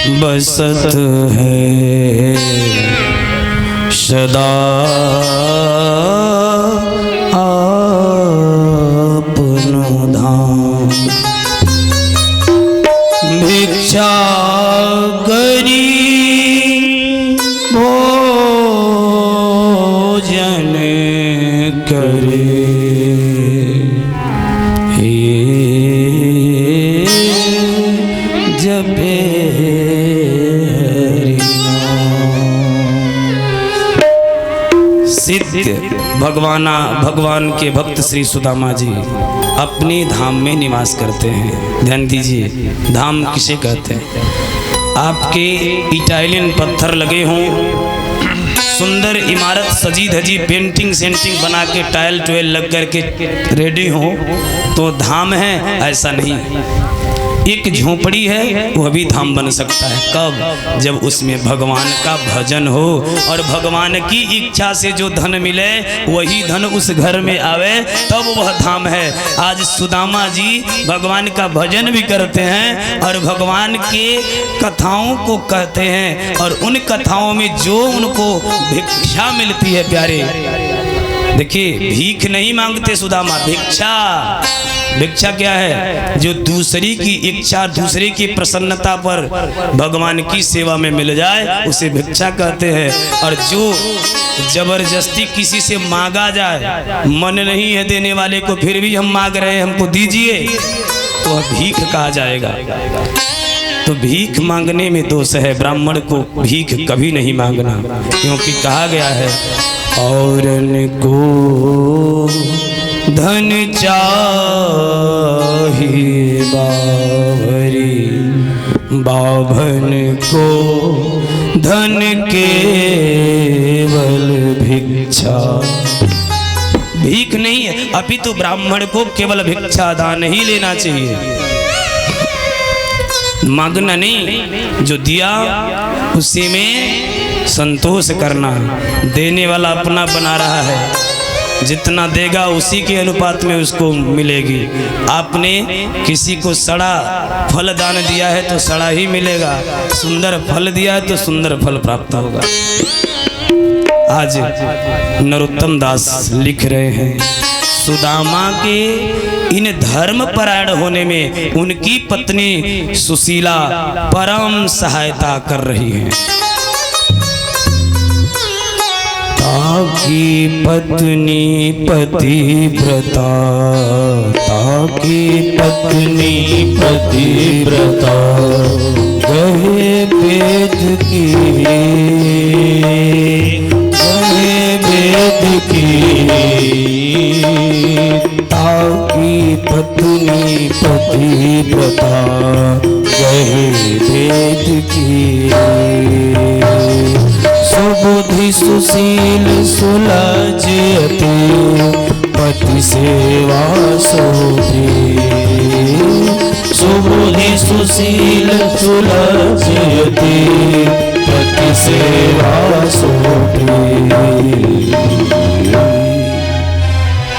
बसत है सदा आपनो धाम। भिक्षा करी भोजन करे जपे सिद्ध भगवान के भक्त श्री सुदामा जी अपने धाम में निवास करते हैं। ध्यान दीजिए, धाम किसे कहते हैं? आपके इटालियन पत्थर लगे हों, सुंदर इमारत सजी धजी पेंटिंग सेंटिंग बना के टाइल टुएल लग करके रेडी हो तो धाम है, ऐसा नहीं। एक झोपड़ी है वो भी धाम बन सकता है। कब? जब उसमें भगवान का भजन हो और भगवान की इच्छा से जो धन मिले वही धन उस घर में आवे, तब वह धाम है। आज सुदामा जी भगवान का भजन भी करते हैं और भगवान के कथाओं को कहते हैं और उन कथाओं में जो उनको भिक्षा मिलती है प्यारे, देखिए भीख नहीं मांगते सुदामा, भिक्षा। भिक्षा क्या है? जो दूसरी की इच्छा, दूसरे की प्रसन्नता पर भगवान की सेवा में मिल जाए उसे भिक्षा कहते हैं। और जो जबरदस्ती किसी से मांगा जाए, मन नहीं है देने वाले को फिर भी हम मांग रहे हैं हमको दीजिए, तो वह भीख कहा जाएगा। तो भीख मांगने में दोष है, ब्राह्मण को भीख कभी नहीं मांगना, क्योंकि कहा गया है औरन को धन चाहिए बावरी, बाभन को धन केवल भिक्षा। भीख नहीं है, अपितु ब्राह्मण को केवल भिक्षा दान ही लेना चाहिए, मांगना नहीं। जो दिया उसी में संतोष करना। देने वाला अपना बना रहा है, जितना देगा उसी के अनुपात में उसको मिलेगी। आपने किसी को सड़ा फल दान दिया है तो सड़ा ही मिलेगा, सुंदर फल दिया है तो सुंदर फल प्राप्त होगा। आज नरोत्तम दास लिख रहे हैं सुदामा के इन धर्मपरायण होने में उनकी पत्नी सुशीला परम सहायता कर रही है। ताकि पत्नी पतिव्रता, ताकि पत्नी पतिव्रता गहे वेद की, गहे वेद की। ताकि पत्नी पतिव्रता गहे वेद की। सुबुद्धि सुशील सुलझती पति सेवा सोभे, सुबुद्धि सुशील सुलझती पति सेवा सोभे।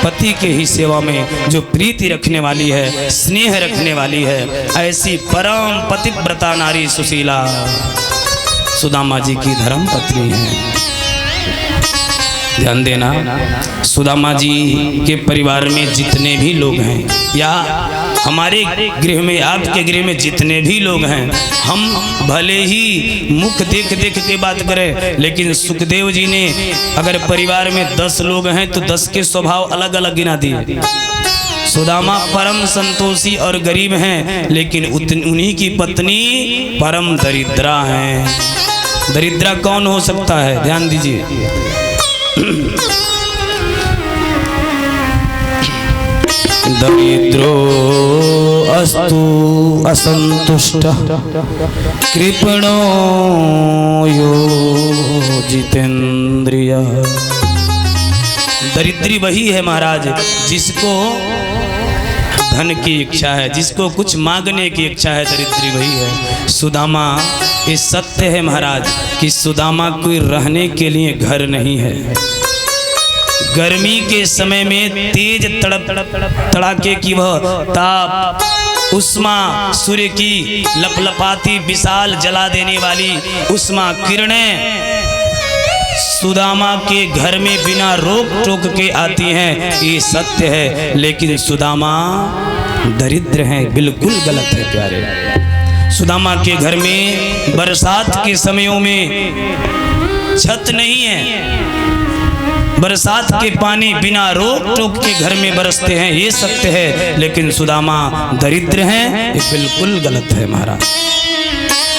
पति के ही सेवा में जो प्रीति रखने वाली है, स्नेह रखने वाली है, ऐसी परम पतिव्रता नारी सुशीला सुदामा जी की धर्म पत्नी है। ध्यान देना, सुदामा जी के परिवार में जितने भी लोग हैं या हमारे गृह में, आपके गृह में जितने भी लोग हैं, हम भले ही मुख देख देख के बात करें, लेकिन सुखदेव जी ने अगर परिवार में 10 लोग हैं तो 10 के स्वभाव अलग अलग गिना दिए। सुदामा परम संतोषी और गरीब हैं, लेकिन उन्हीं की पत्नी परम दरिद्रा हैं। दरिद्रा कौन हो सकता है? ध्यान दीजिए, दरिद्रो अस्तु असंतुष्ट कृपणो यो जितेंद्रिय। दरिद्री वही है महाराज जिसको धन की इच्छा है, जिसको कुछ मांगने की इच्छा है, दरिद्री वही है। सुदामा, ये सत्य है महाराज कि सुदामा को रहने के लिए घर नहीं है। गर्मी के समय में तेज तड़के की वह ताप उष्मा सूर्य की लपलपाती विशाल जला देने वाली उष्मा किरणें सुदामा के घर में बिना रोक टोक के आती हैं, ये सत्य है। लेकिन सुदामा दरिद्र हैं, बिल्कुल गलत है प्यारे। सुदामा के घर में बरसात के समयों में छत नहीं है, बरसात के पानी बिना रोक टोक के घर में बरसते हैं, ये सत्य है। लेकिन सुदामा दरिद्र हैं, ये बिल्कुल गलत है महाराज।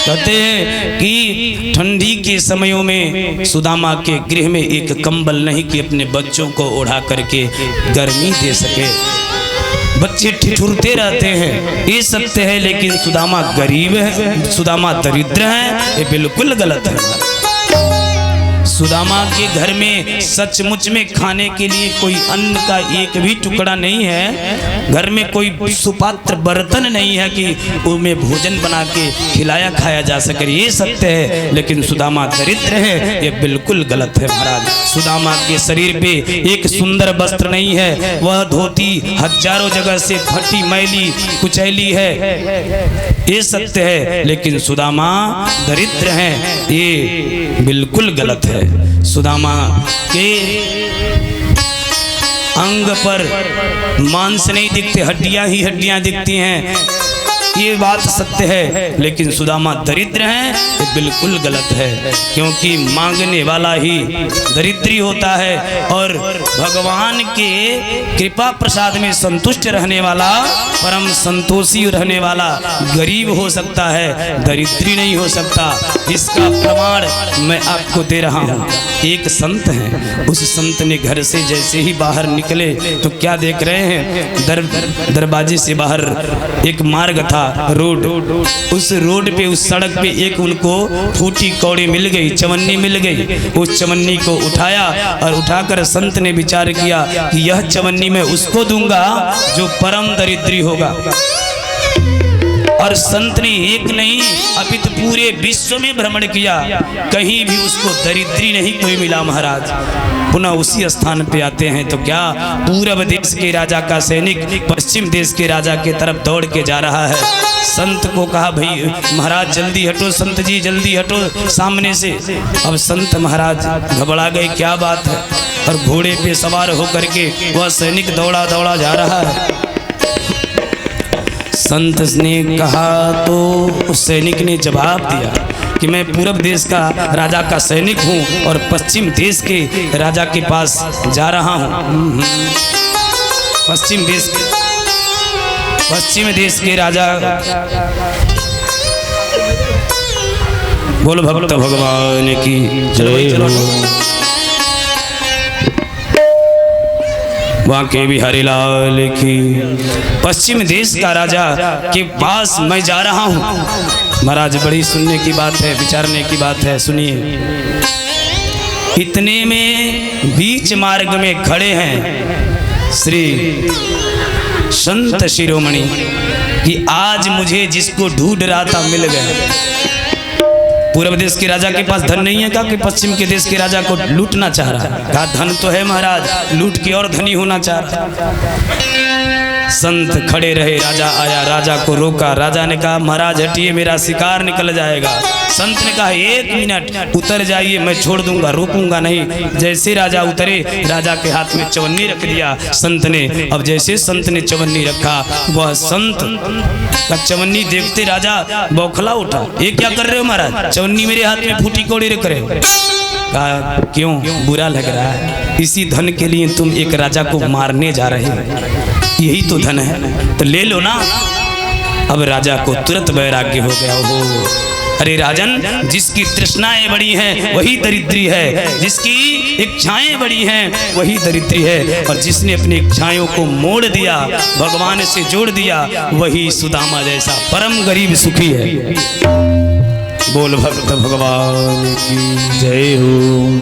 कहते हैं कि ठंडी के समयों में सुदामा के गृह में एक कंबल नहीं कि अपने बच्चों को ओढ़ा करके गर्मी दे सके, बच्चे ठिठुरते रहते हैं, ये सत्य है। लेकिन सुदामा गरीब है, सुदामा दरिद्र है, ये बिल्कुल गलत है। सुदामा के घर में सचमुच में खाने के लिए कोई अन्न का एक भी टुकड़ा नहीं है, घर में कोई सुपात्र बर्तन नहीं है कि उनमें भोजन बना के खिलाया खाया जा सके, ये सत्य है। लेकिन सुदामा दरिद्र है, ये बिल्कुल गलत है महाराज। सुदामा के शरीर पे एक सुंदर वस्त्र नहीं है, वह धोती हजारों जगह से फटी मैली कुचैली है, ये सत्य है। लेकिन सुदामा दरिद्र हैं, ये बिल्कुल गलत है। सुदामा के अंग पर मांस नहीं दिखते, हड्डियां ही हड्डियां दिखती हैं, ये बात सत्य है। लेकिन सुदामा दरिद्र हैं, ये बिल्कुल गलत है। क्योंकि मांगने वाला ही दरिद्री होता है और भगवान के कृपा प्रसाद में संतुष्ट रहने वाला, परम संतोषी रहने वाला गरीब हो सकता है, दरिद्री नहीं हो सकता। इसका प्रमाण मैं आपको दे रहा हूँ। एक संत है, उस संत ने घर से जैसे ही बाहर निकले तो क्या देख रहे हैं, दरवाजे से बाहर एक मार्ग था, रोड, उस रोड पे उस सड़क पे एक उनको फूटी कौड़ी मिल गई, चवन्नी मिल गई। उस चवन्नी को उठाया और उठाकर संत ने विचार किया कि यह चवन्नी मैं उसको दूंगा जो परम दरिद्री होगा। और संत ने एक नहीं अपितु पूरे विश्व में भ्रमण किया, कहीं भी उसको दरिद्री नहीं कोई मिला महाराज। पुनः उसी स्थान पे आते हैं तो क्या पूर्व देश के राजा का सैनिक पश्चिम देश के राजा के तरफ दौड़ के जा रहा है। संत को कहा भाई महाराज जल्दी हटो, संत जी जल्दी हटो सामने से। अब संत महाराज घबरा गए, क्या बात है, और घोड़े पे सवार होकर के वह सैनिक दौड़ा दौड़ा जा रहा है। संत ने कहा तो उस सैनिक ने जवाब दिया कि मैं पूर्व देश का राजा का सैनिक हूँ और पश्चिम देश के राजा के पास जा रहा हूँ। पश्चिम देश के राजा, बोल भक्त भगवान की जय हो। वाके बिहारी लाल की। पश्चिम देश का राजा के पास मैं जा रहा हूँ। महाराज बड़ी सुनने की बात है, विचारने की बात है, सुनिए। इतने में बीच मार्ग में खड़े हैं श्री संत शिरोमणि कि आज मुझे जिसको ढूंढ रहा था मिल गए। पूर्व देश के राजा के पास धन नहीं है, कहा कि पश्चिम के देश के राजा को लूटना चाह रहा है। कहा धन तो है महाराज, लूट के और धनी होना चाह रहा। संत खड़े रहे, राजा आया, राजा को रोका। राजा ने कहा महाराज हटिए, मेरा शिकार निकल जाएगा। संत ने कहा 1 मिनट उतर जाइए, मैं छोड़ दूंगा, रोकूंगा नहीं। जैसे राजा उतरे, राजा के हाथ में चवन्नी रख दिया संत ने। अब जैसे संत ने चवन्नी रखा, वह संत का चवन्नी देखते राजा बौखला उठा। ये क्या कर रहे हो महाराज, चवन्नी मेरे हाथ में फूटी कौड़ी रख रहे हो। कहा क्यों, बुरा लग रहा है? इसी धन के लिए तुम एक राजा को मारने जा रहे हो, यही तो धन है, तो ले लो ना। अब राजा को तुरंत वैराग्य हो गया। हो अरे राजन, जिसकी तृष्णाएं बड़ी हैं वही दरिद्री है, जिसकी इच्छाएं बड़ी हैं वही दरिद्री है, और जिसने अपनी इच्छाओं को मोड़ दिया, भगवान से जोड़ दिया, वही सुदामा जैसा परम गरीब सुखी है। बोल भक्त भगवान की जय हो।